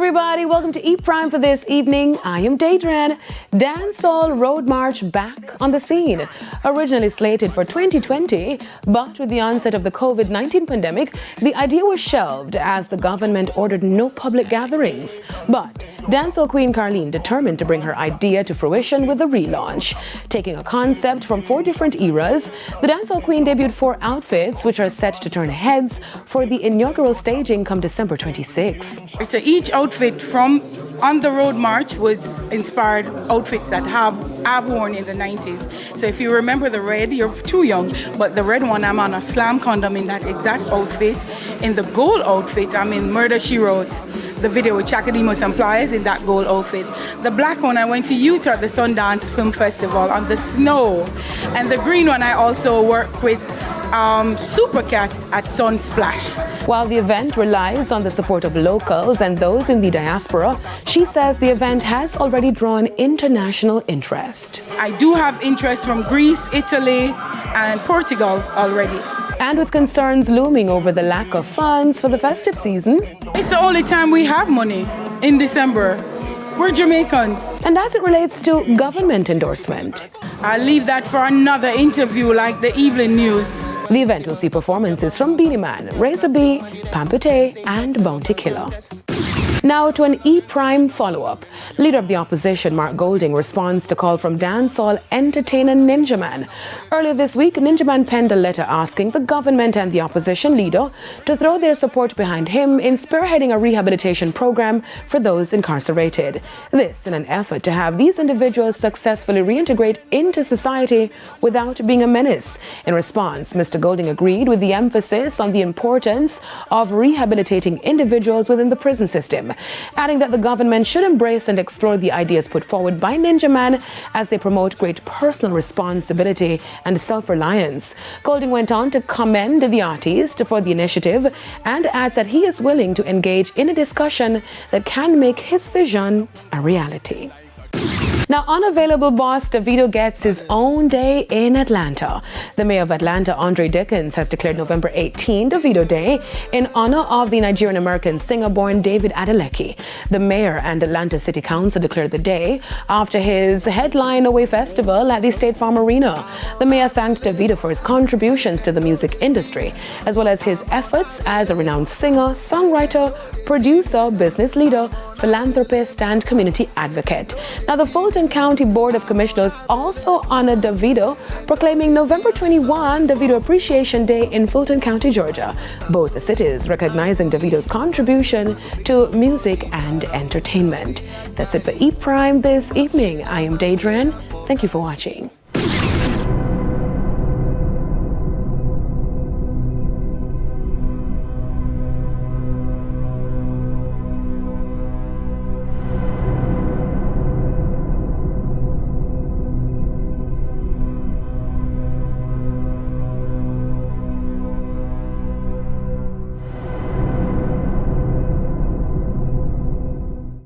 everybody, welcome to E Prime for this evening. I am Daydran. Dancehall Road March back on the scene. Originally slated for 2020, but with the onset of the COVID-19 pandemic, the idea was shelved as the government ordered no public gatherings. But Dancehall Queen Carleen determined to bring her idea to fruition with a relaunch. Taking a concept from 4 different eras, the Dancehall Queen debuted 4 outfits which are set to turn heads for the inaugural staging come December 26. So each outfit from On the Road March was inspired outfits that I've worn in the 90s. So if you remember the red, you're too young, but the red one, I'm on a slam condom in that exact outfit. In the gold outfit, I'm in Murder, She Wrote, the video with Chakademus and Pliers in that gold outfit. The black one, I went to Utah at the Sundance Film Festival on the snow. And the green one, I also work with Supercat at Sunsplash. While the event relies on the support of locals and those in the diaspora, she says the event has already drawn international interest. I do have interest from Greece, Italy, and Portugal already. And with concerns looming over the lack of funds for the festive season, it's the only time we have money in December. We're Jamaicans. And as it relates to government endorsement, I'll leave that for another interview like the evening news. The event will see performances from Beanie Man, Razor B, Pampute, and Bounty Killer. Now to an E Prime follow-up. Leader of the opposition, Mark Golding, responds to call from dancehall entertainer Ninja Man. Earlier this week, Ninja Man penned a letter asking the government and the opposition leader to throw their support behind him in spearheading a rehabilitation program for those incarcerated. This in an effort to have these individuals successfully reintegrate into society without being a menace. In response, Mr. Golding agreed with the emphasis on the importance of rehabilitating individuals within the prison system, adding that the government should embrace and explore the ideas put forward by Ninja Man as they promote great personal responsibility and self-reliance. Golding went on to commend the artist for the initiative and adds that he is willing to engage in a discussion that can make his vision a reality. Now, unavailable boss Davido gets his own day in Atlanta. The mayor of Atlanta, Andre Dickens, has declared November 18 Davido Day in honor of the Nigerian-American singer born David Adeleke. The mayor and Atlanta City Council declared the day after his headline away festival at the State Farm Arena. The mayor thanked Davido for his contributions to the music industry, as well as his efforts as a renowned singer, songwriter, producer, business leader, philanthropist, and community advocate. Now, the Fulton County Board of Commissioners also honored Davido, proclaiming November 21 Davido Appreciation Day in Fulton County, Georgia. Both cities recognizing Davido's contribution to music and entertainment. That's it for E Prime this evening. I am Daydran. Thank you for watching.